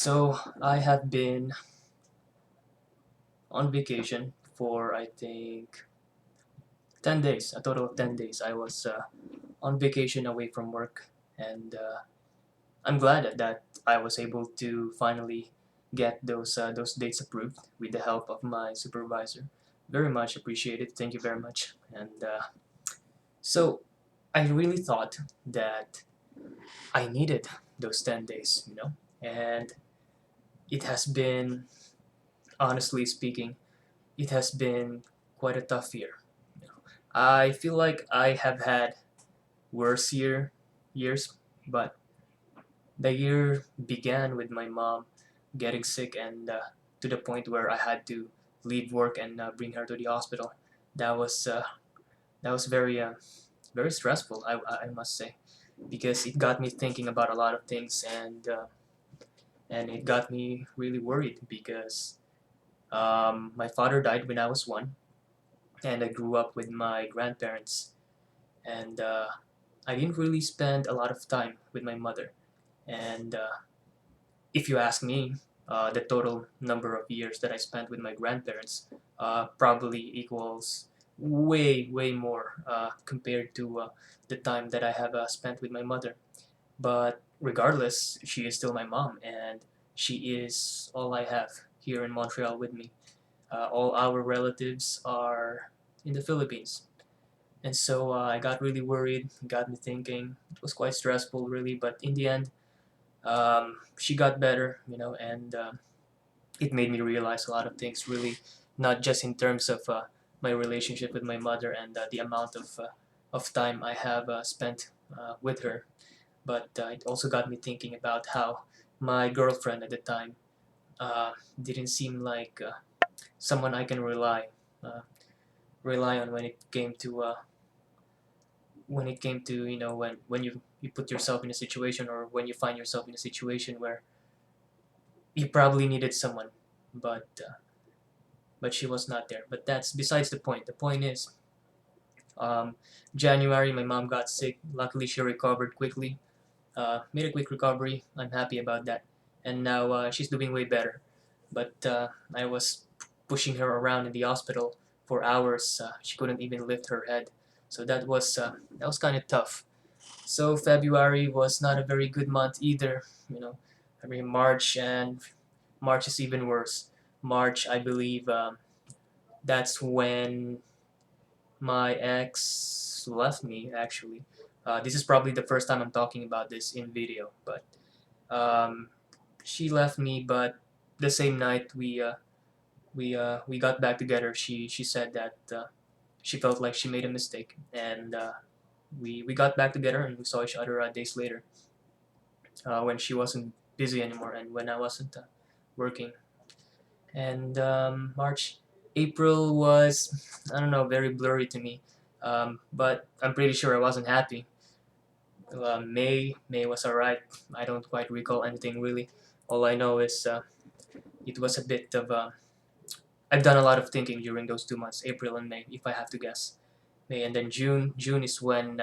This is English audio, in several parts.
So I have been on vacation for I think 10 days, a total of 10 days. I was on vacation away from work, and I'm glad that I was able to finally get those dates approved with the help of my supervisor. Very much appreciated. Thank you very much. And so I really thought that I needed those 10 days, and it has been, honestly speaking, it has been quite a tough year. I feel like I have had worse years, but the year began with my mom getting sick and to the point where I had to leave work and bring her to the hospital. That was uh, that was very stressful. I must say, because it got me thinking about a lot of things, and it got me really worried because my father died when I was one, and I grew up with my grandparents, and I didn't really spend a lot of time with my mother. And if you ask me, the total number of years that I spent with my grandparents probably equals way more compared to the time that I have spent with my mother. But regardless, she is still my mom, and she is all I have here in Montreal with me. All our relatives are in the Philippines. And so I got really worried, got me thinking. It was quite stressful, really, but in the end, she got better, and it made me realize a lot of things, really, not just in terms of my relationship with my mother and the amount of time I have spent with her, but it also got me thinking about how my girlfriend at the time uh, didn't seem like someone I can uh, rely on when it came to when you put yourself in a situation, or when you find yourself in a situation where you probably needed someone, but she was not there. But that's besides the point. The point is, um, January my mom got sick. Luckily she recovered quickly, made a quick recovery. I'm happy about that, and now she's doing way better. But I was pushing her around in the hospital for hours. She couldn't even lift her head, so that was kind of tough. So February was not a very good month either. I mean March is even worse. March, I believe, that's when my ex left me. Actually, this is probably the first time I'm talking about this in video, but um, she left me. But the same night we got back together, she said that she felt like she made a mistake, and we got back together and we saw each other days later, when she wasn't busy anymore and when I wasn't working. And April was, I don't know, very blurry to me, but I'm pretty sure I wasn't happy. May was alright. I don't quite recall anything really. All I know is it was a bit of I've done a lot of thinking during those 2 months, April and May, if I have to guess. May, and then June is when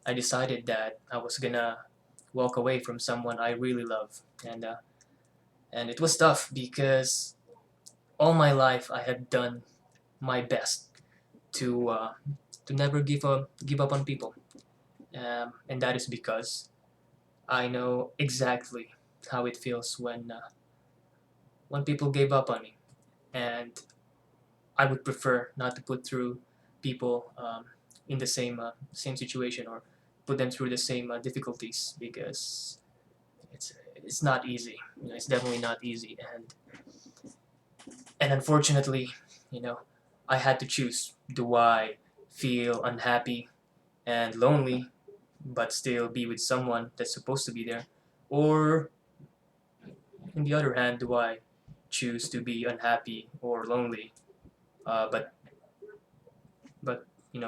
I decided that I was gonna walk away from someone I really love, and it was tough because all my life I had done my best to uh, to never give up on people, and that is because I know exactly how it feels when people gave up on me, and I would prefer not to put through people in the same situation, or put them through the same difficulties, because it's not easy. It's definitely not easy, and unfortunately, you know, I had to choose. Do I feel unhappy and lonely, but still be with someone that's supposed to be there, or on the other hand, do I choose to be unhappy or lonely, but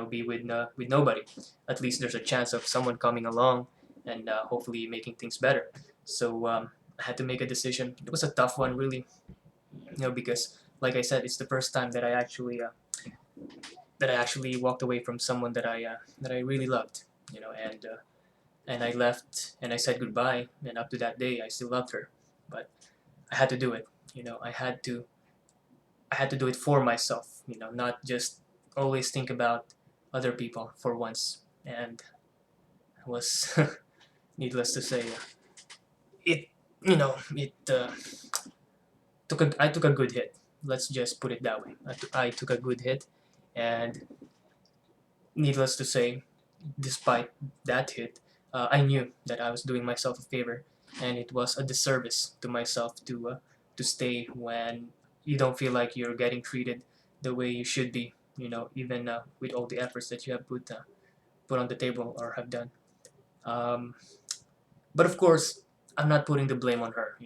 be with nobody? At least there's a chance of someone coming along and hopefully making things better. So I had to make a decision. It was a tough one, really, because like I said, it's the first time that I actually walked away from someone that I really loved, and I left and I said goodbye, and up to that day I still loved her, but I had to do it. I had to do it for myself. Not just always think about other people for once. And it was needless to say, it I took a good hit. Let's just put it that way. I took a good hit, and needless to say, despite that hit, I knew that I was doing myself a favor, and it was a disservice to myself to stay when you don't feel like you're getting treated the way you should be. Even with all the efforts that you have put on the table or have done. Um, but of course, I'm not putting the blame on her.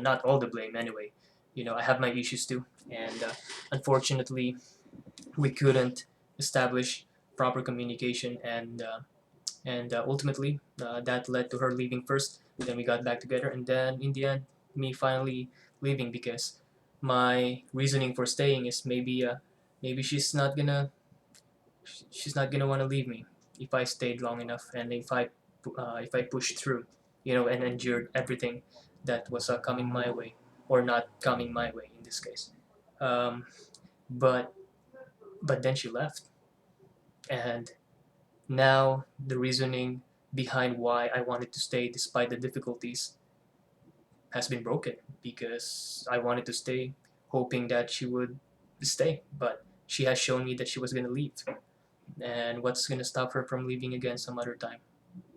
Not all the blame anyway. I have my issues too, and unfortunately, we couldn't establish proper communication, and ultimately that led to her leaving first. Then we got back together, and then in the end, me finally leaving because my reasoning for staying is maybe she's not gonna want to leave me if I stayed long enough, and if I pushed through, and endured everything that was coming my way or not coming my way in this case. Um, but but then she left, and now the reasoning behind why I wanted to stay despite the difficulties has been broken because I wanted to stay hoping that she would stay, but she has shown me that she was going to leave. And what's going to stop her from leaving again some other time,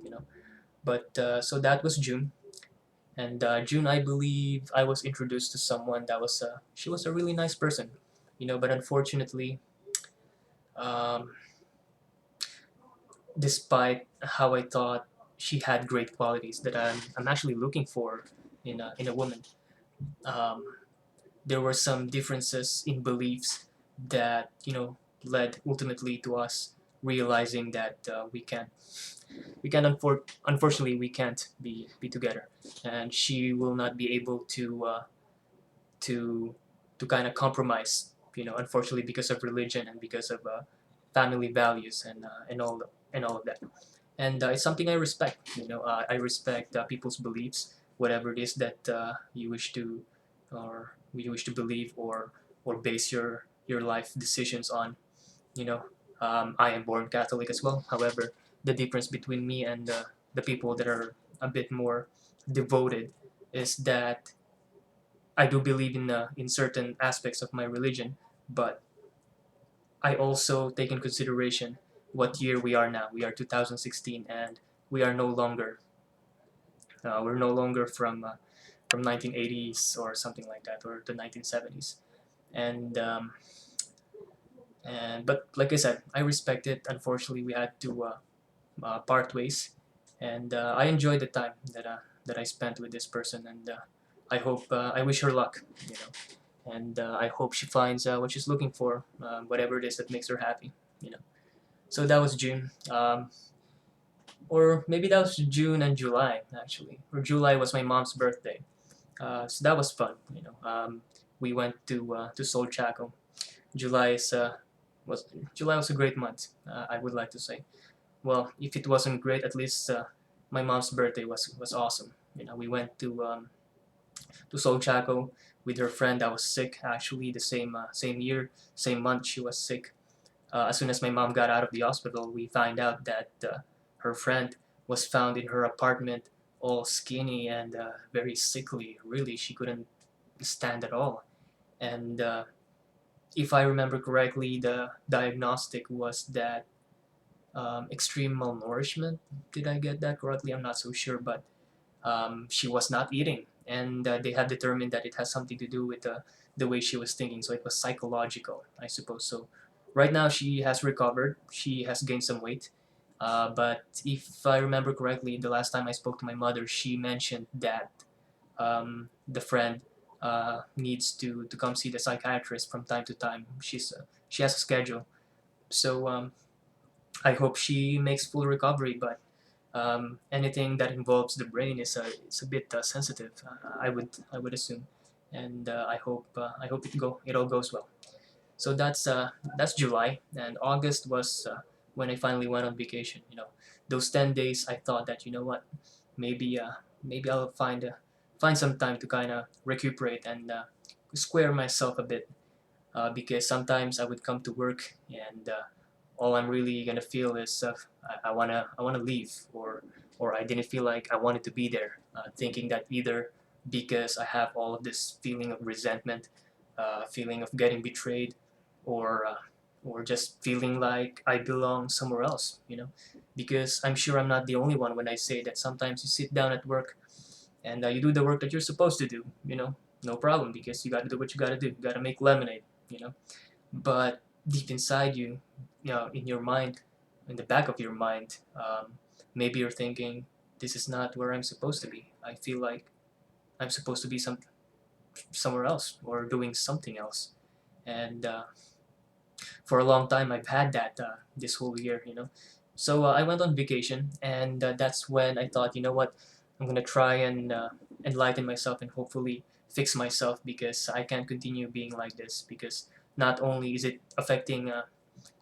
you know? But so that was June. And June, I believe I was introduced to someone she was a really nice person, but unfortunately, um, despite how I thought she had great qualities that I'm actually looking for in a woman. Um, there were some differences in beliefs that led ultimately to us realizing that unfortunately we can't be together, and she will not be able to to kind of compromise, unfortunately because of religion and because of family values and all of that. And it's something I respect. I respect people's beliefs, whatever it is that you wish to, or you wish to believe, or base your life decisions on. You know, I am born Catholic as well. However, the difference between me and the people that are a bit more devoted is that I do believe in certain aspects of my religion, but I also take in consideration what year we are now. We are 2016, and we are no longer we're no longer from 1980s or something like that, or the 1970s. And but like I said, I respect it. Unfortunately, we had to part ways, and I enjoyed the time that I spent with this person, and I wish her luck, and I hope she finds what she's looking for, whatever it is that makes her happy, you know. So that was June. Or maybe that was June and July actually. Or July was my mom's birthday. So that was fun. We went to Seoul Chaco. July is was July was a great month. I would like to say. Well, if it wasn't great, at least my mom's birthday was awesome. We went to Seoul Chaco with her friend that was sick. Actually, the same year, same month she was sick. As soon as my mom got out of the hospital, we find out that her friend was found in her apartment, all skinny and very sickly. Really, she couldn't stand at all. And if I remember correctly, the diagnostic was that extreme malnourishment. Did I get that correctly? I'm not so sure, but she was not eating, and they had determined that it has something to do with the way she was thinking. So it was psychological, I suppose. So right now she has recovered. She has gained some weight. But if I remember correctly, the last time I spoke to my mother, she mentioned that the friend needs to come see the psychiatrist from time to time. She has a schedule. So I hope she makes full recovery, but anything that involves the brain is it's a bit sensitive. I would assume, and I hope it all goes well. So that's July, and August was when I finally went on vacation. Those 10 days, I thought that maybe maybe I'll find some time to kind of recuperate and square myself a bit, because sometimes I would come to work and all I'm really gonna feel is I wanna leave, or I didn't feel like I wanted to be there, thinking that either because I have all of this feeling of resentment, feeling of getting betrayed, or just feeling like I belong somewhere else, because I'm sure I'm not the only one when I say that sometimes you sit down at work and you do the work that you're supposed to do, no problem, because you got to do what you got to do. You got to make lemonade, but deep inside you, in your mind, in the back of your mind, maybe you're thinking, this is not where I'm supposed to be. I feel like I'm supposed to be somewhere else or doing something else. And for a long time, I've had that this whole year. So I went on vacation, and that's when I thought, you know what, I'm gonna try and enlighten myself and hopefully fix myself, because I can't continue being like this. Because not only is it affecting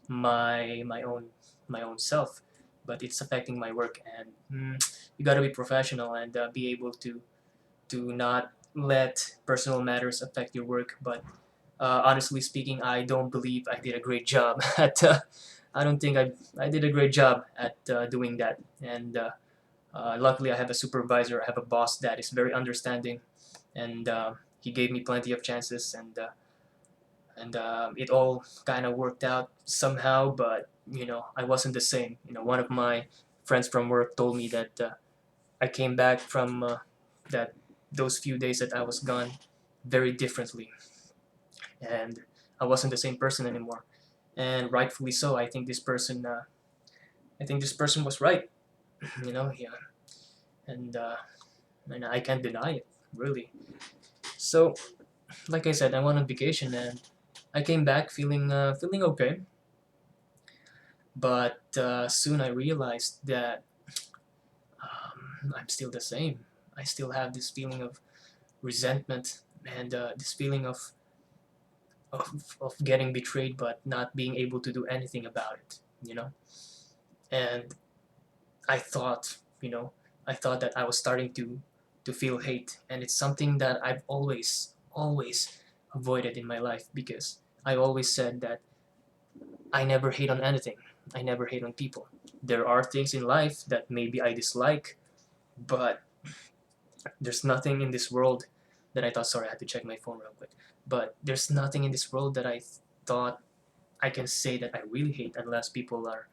my own self, but it's affecting my work. And you gotta be professional and be able to not let personal matters affect your work. But honestly speaking, I don't believe I did a great job at. I don't think I did a great job at doing that. And luckily, I have a supervisor. I have a boss that is very understanding, and he gave me plenty of chances, and it all kind of worked out somehow. But I wasn't the same. One of my friends from work told me that I came back from that those few days that I was gone very differently, and I wasn't the same person anymore. And rightfully so. I think this person was right. Yeah, and and I can't deny it, really. So, like I said, I went on vacation and I came back feeling okay. But soon I realized that I'm still the same. I still have this feeling of resentment and this feeling of getting betrayed, but not being able to do anything about it. You know, and I thought, I thought that I was starting to feel hate, and it's something that I've always avoided in my life, because I always said that I never hate on anything. I never hate on people. There are things in life that maybe I dislike, but there's nothing in this world that I thought. Sorry, I had to check my phone real quick. But there's nothing in this world that I thought I can say that I really hate, unless people are,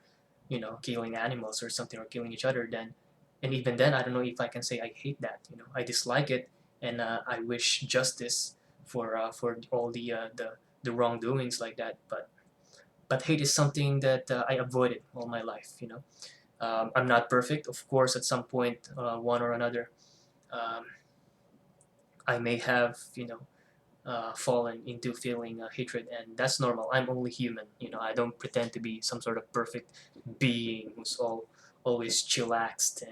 killing animals or something, or killing each other. Then, and even then, I don't know if I can say I hate that. I dislike it, and I wish justice for all the wrongdoings like that. But hate is something that I avoided all my life. I'm not perfect, of course. At some point, one or another, um, I may have fallen into feeling hatred, and that's normal. I'm only human. I don't pretend to be some sort of perfect being who's always chillaxed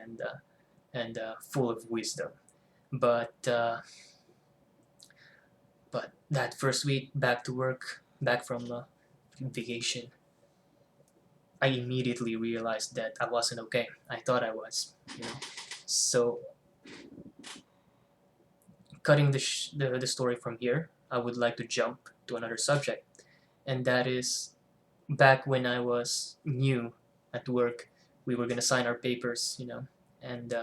and full of wisdom. But that first week back to work, back from vacation, I immediately realized that I wasn't okay. I thought I was. So cutting the story from here, I would like to jump to another subject, and that is back when I was new at work. We were gonna sign our papers, and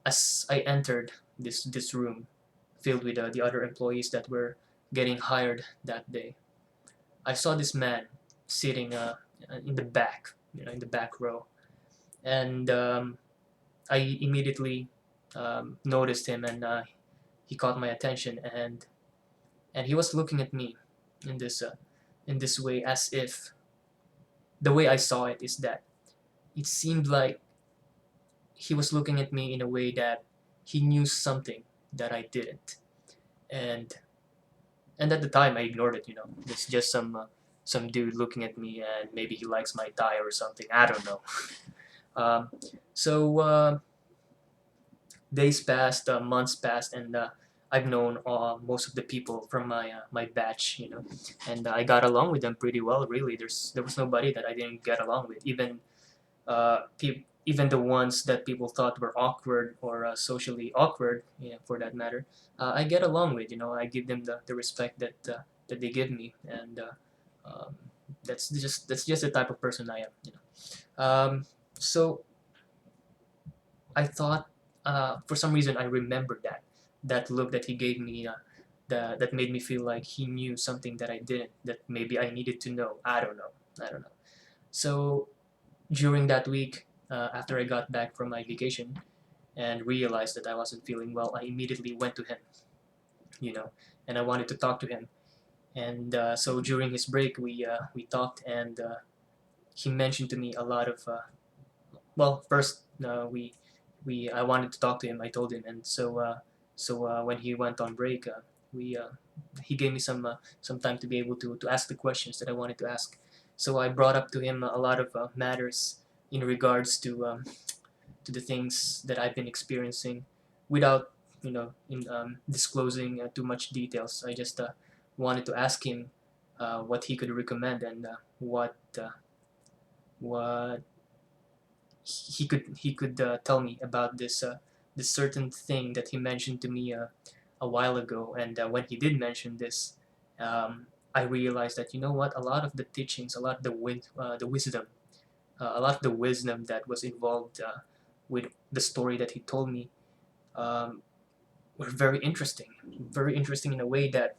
as I entered this room filled with the other employees that were getting hired that day, I saw this man sitting in the back, in the back row, and I immediately noticed him, and he caught my attention, and he was looking at me in this way, as if the way I saw it is that it seemed like he was looking at me in a way that he knew something that I didn't, and at the time I ignored it. It's just some dude looking at me, and maybe he likes my tie or something. I don't know. Um, so days passed, months passed, and I've known most of the people from my batch, and I got along with them pretty well. Really, there was nobody that I didn't get along with. Even even the ones that people thought were awkward or socially awkward, for that matter, I get along with. I give them the respect that they give me, and that's just the type of person I am. So I thought, for some reason, I remembered that look that he gave me. That made me feel like he knew something that I didn't. That maybe I needed to know. I don't know. I don't know. So during that week, after I got back from my vacation and realized that I wasn't feeling well, I immediately went to him. You know, and I wanted to talk to him. And so during his break, we talked, and he mentioned to me a lot of. Well, first, we I wanted to talk to him. I told him, and so when he went on break, we he gave me some time to be able to ask the questions that I wanted to ask. So I brought up to him a lot of matters in regards to the things that I've been experiencing, without disclosing too much details. I just wanted to ask him what he could recommend, and what he could tell me about this certain thing that he mentioned to me a while ago. And when he did mention this, I realized that, you know what, a lot of the teachings, a lot of the wisdom, a lot of the wisdom that was involved with the story that he told me, um, were very interesting in a way that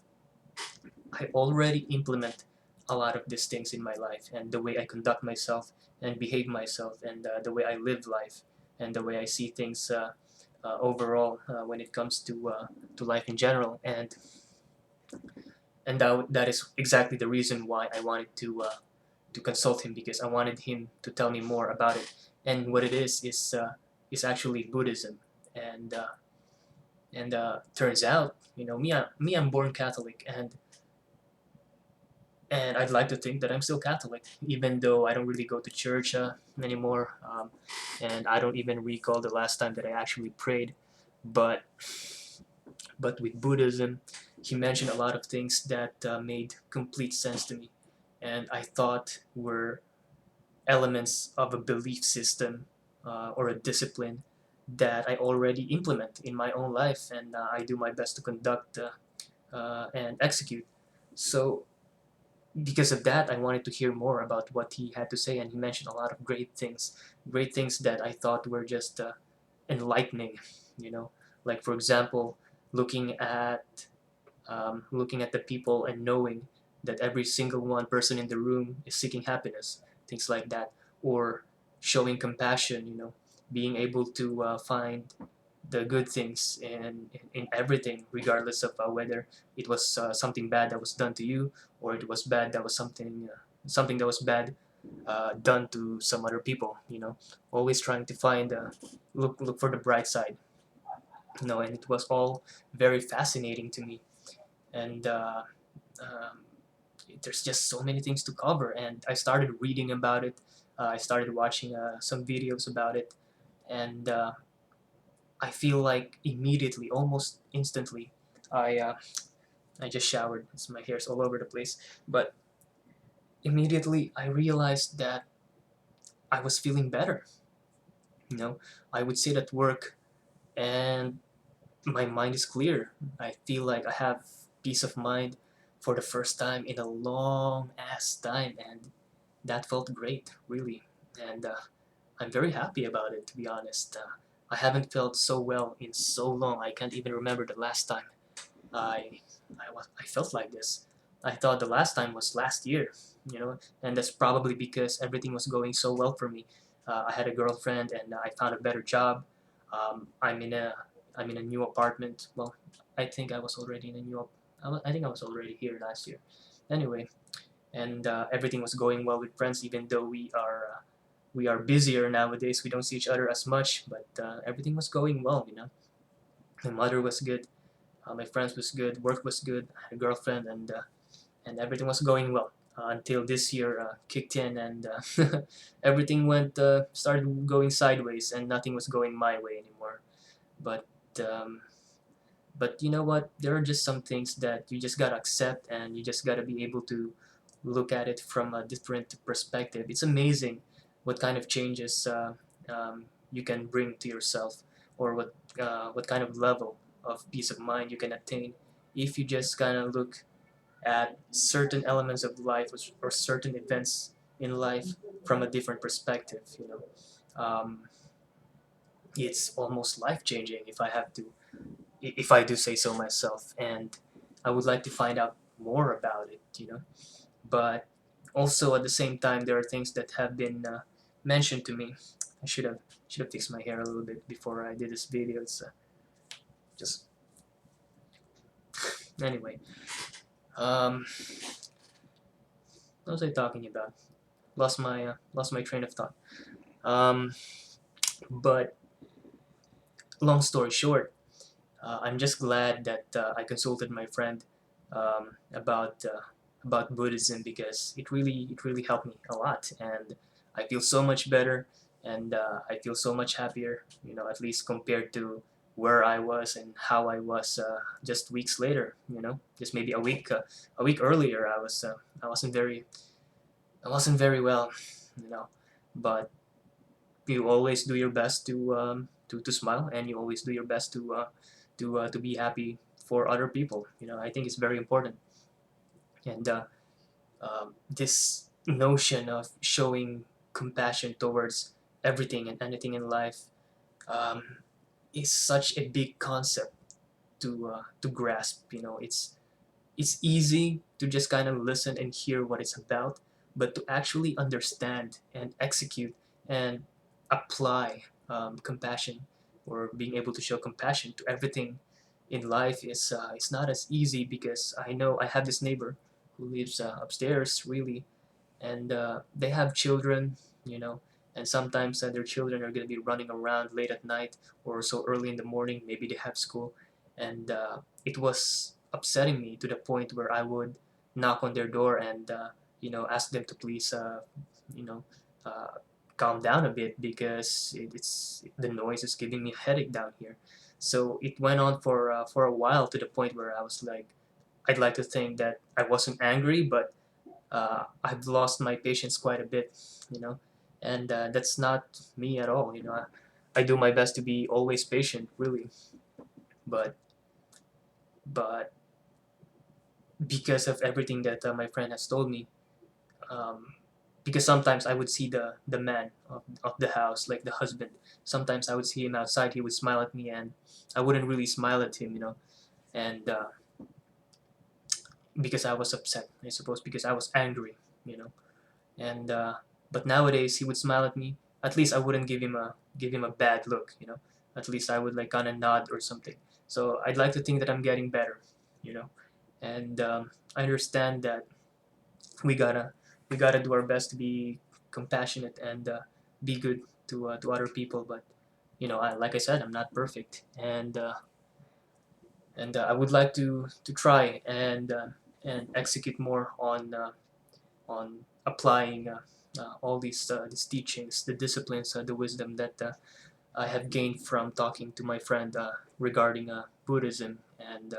I already implement a lot of these things in my life, and the way I conduct myself and behave myself, and the way I live life, and the way I see things overall, when it comes to life in general. And that is exactly the reason why I wanted to consult him, because I wanted him to tell me more about it. And what it is actually Buddhism. And turns out, I'm born Catholic, and I'd like to think that I'm still Catholic, even though I don't really go to church anymore, and I don't even recall the last time that I actually prayed. But with Buddhism, he mentioned a lot of things that made complete sense to me, and I thought were elements of a belief system, or a discipline that I already implement in my own life, and I do my best to conduct and execute. So because of that, I wanted to hear more about what he had to say, and he mentioned a lot of great things that I thought were just enlightening. You know, like for example, looking at looking at the people and knowing that every single one person in the room is seeking happiness, things like that, or showing compassion. Being able to find the good things in everything, regardless of whether it was something bad that was done to you, or it was bad that was something that was bad done to some other people. Always trying to find look for the bright side. And it was all very fascinating to me. And um, there's just so many things to cover, and I started reading about it. I started watching some videos about it, and I feel like immediately, almost instantly, I just showered, so my hair's all over the place. But immediately, I realized that I was feeling better. You know, I would sit at work, and my mind is clear. I feel like I have peace of mind for the first time in a long ass time, and that felt great, really. And I'm very happy about it, to be honest. I haven't felt so well in so long. I can't even remember the last time I I felt like this. I thought the last time was last year, and that's probably because everything was going so well for me. I had a girlfriend, and I found a better job. I'm in a new apartment. Well, I think I was already in a new. I think I was already here last year. Anyway, and everything was going well with friends, even though we are busier nowadays. We don't see each other as much, but everything was going well. My mother was good, my friends was good, work was good, I had a girlfriend, and everything was going well until this year kicked in, and everything started going sideways, and nothing was going my way anymore. But um, you know what? There are just some things that you just gotta accept, and you just gotta be able to look at it from a different perspective. It's amazing what kind of changes you can bring to yourself, or what kind of level of peace of mind you can attain if you just kind of look at certain elements of life, or certain events in life from a different perspective. It's almost life changing, if I do say so myself, and I would like to find out more about it. But also at the same time, there are things that have been mentioned to me. I should have fixed my hair a little bit before I did this video. It's just anyway. Um, what was I talking about? Lost my train of thought. Um, but long story short, I'm just glad that I consulted my friend about Buddhism, because it really helped me a lot, and I feel so much better, and I feel so much happier. At least compared to where I was and how I was just weeks later. Just maybe a week earlier. I wasn't very well. You know, but you always do your best to smile, and you always do your best to be happy for other people. I think it's very important, and this notion of showing compassion towards everything and anything in life um, is such a big concept to grasp. It's easy to just kind of listen and hear what it's about, but to actually understand and execute and apply compassion, or being able to show compassion to everything in life is it's not as easy, because I know I have this neighbor who lives upstairs, really, and they have children, you know, and sometimes their children are going to be running around late at night or so early in the morning. Maybe they have school, and it was upsetting me to the point where I would knock on their door and ask them to please you know uh, calm down a bit, because it's the noise is giving me a headache down here. So it went on for a while, to the point where I was like, I'd like to think that I wasn't angry, but I've lost my patience quite a bit, you know, and that's not me at all. I do my best to be always patient, really, but but because of everything that my friend has told me, um, because sometimes I would see the man of the house, like the husband. Sometimes I would see him outside. He would smile at me, and I wouldn't really smile at him, and because I was upset, I suppose, because I was angry, you know and but nowadays he would smile at me. At least I wouldn't give him a bad look. At least I would like kind of nod or something. So I'd like to think that I'm getting better, you know and I understand that we gotta we gotta do our best to be compassionate and be good to other people. But like I said, I'm not perfect, and I would like to try and execute more on applying all these teachings, the disciplines, the wisdom that I have gained from talking to my friend regarding Buddhism, and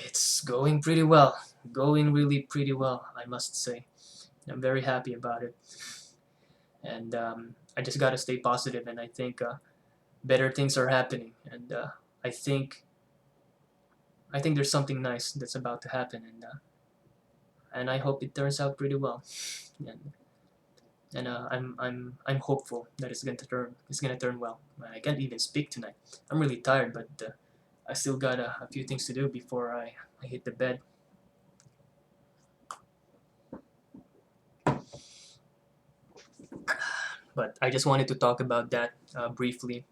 it's going pretty well, going really pretty well, I must say. I'm very happy about it, and I just gotta stay positive, and I think better things are happening, and I think I think there's something nice that's about to happen, and I hope it turns out pretty well. And I'm hopeful that it's gonna turn well. I can't even speak tonight. I'm really tired, but I still got a few things to do before I hit the bed. But I just wanted to talk about that briefly.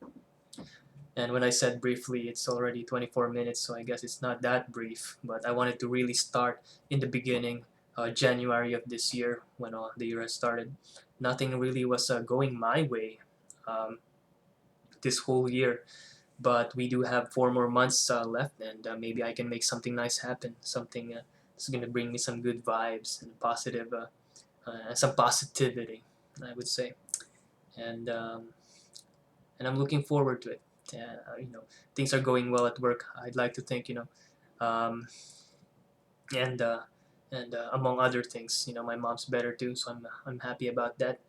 And when I said briefly, it's already 24 minutes, so I guess it's not that brief. But I wanted to really start in the beginning, January of this year, when the year has started. Nothing really was going my way um, this whole year, but we do have 4 more months left, and maybe I can make something nice happen. Something that's gonna bring me some good vibes and some positivity, I would say, and I'm looking forward to it. Things are going well at work. I'd like to think, um, and among other things, my mom's better too, so I'm happy about that,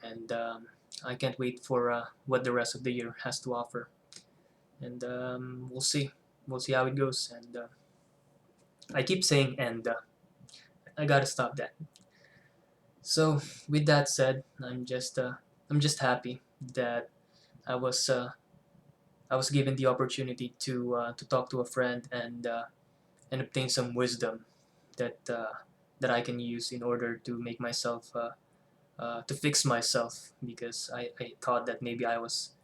and I can't wait for what the rest of the year has to offer, and we'll see how it goes. And I keep saying, and I gotta stop that. So with that said, I'm just happy that I was uh, I was given the opportunity to talk to a friend and obtain some wisdom that that I can use in order to make myself to fix myself, because I thought that maybe I was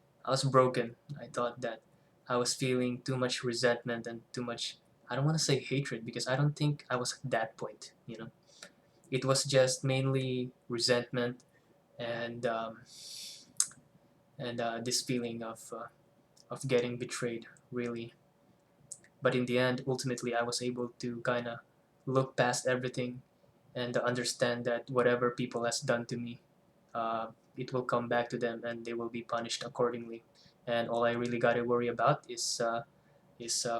broken. I thought that I was feeling too much resentment and too much, I don't want to say hatred, because I don't think I was at that point, you know. It was just mainly resentment and this feeling of getting betrayed, really. But in the end, ultimately, I was able to kind of look past everything and understand that whatever people has done to me, uh, it will come back to them and they will be punished accordingly. And all I really got to worry about is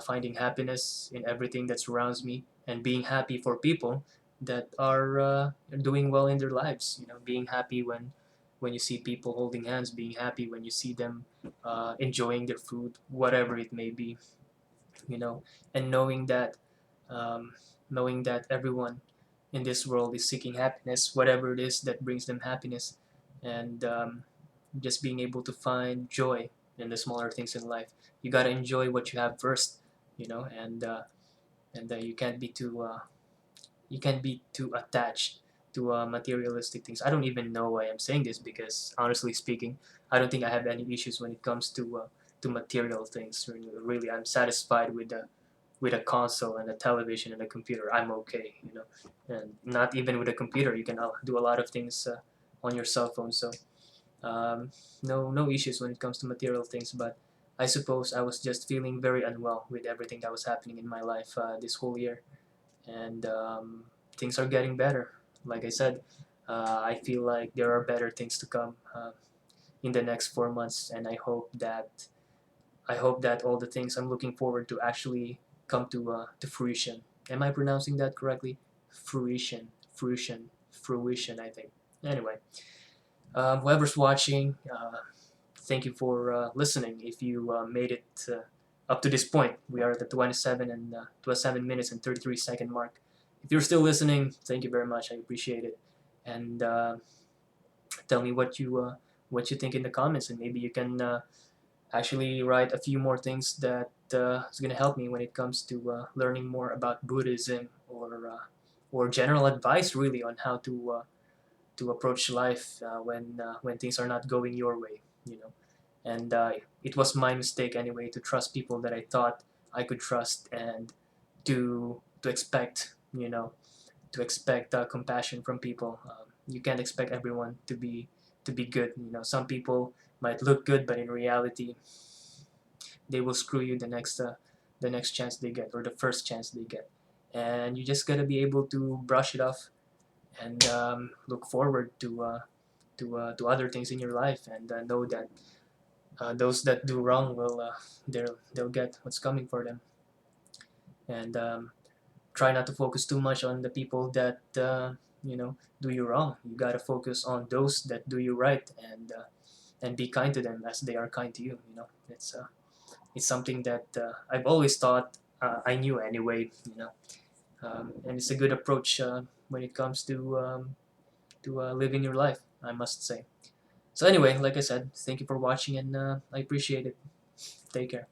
finding happiness in everything that surrounds me and being happy for people that are doing well in their lives. You know, being happy when you see people holding hands, being happy when you see them enjoying their food, whatever it may be. You know, and um, knowing that everyone in this world is seeking happiness, whatever it is that brings them happiness, and just being able to find joy in the smaller things in life. You gotta enjoy what you have first, you know, and you can't be too attached to materialistic things. I don't even know why I'm saying this, because honestly speaking, I don't think I have any issues when it comes to material things. Really, I'm satisfied with a console and a television and a computer. I'm okay, you know. And not even with a computer, you can do a lot of things on your cell phone. So um, no issues when it comes to material things. But I suppose I was just feeling very unwell with everything that was happening in my life this whole year, and things are getting better. Like I said, I feel like there are better things to come in the next 4 months, and I hope that all the things I'm looking forward to actually come to fruition. Am I pronouncing that correctly? Fruition. I think. Anyway, whoever's watching, thank you for listening. If you made it up to this point, we are at the 27 minutes and 33-second mark. If you're still listening, thank you very much. I appreciate it. And tell me what you think in the comments, and maybe you can actually write a few more things that is going to help me when it comes to learning more about Buddhism, or general advice really on how to approach life when things are not going your way, you know. And it was my mistake anyway to trust people that I thought I could trust, and to expect, you know, to expect compassion from people. You can't expect everyone to be good. You know, some people might look good, but in reality, they will screw you the next chance they get, or the first chance they get. And you just gotta be able to brush it off and look forward to other things in your life, and know that those that do wrong will they'll get what's coming for them. And try not to focus too much on the people that you know, do you wrong. You gotta focus on those that do you right, and be kind to them as they are kind to you. You know, it's something that I've always thought I knew anyway. You know, and it's a good approach when it comes to living your life, I must say. So anyway, like I said, thank you for watching, and I appreciate it. Take care.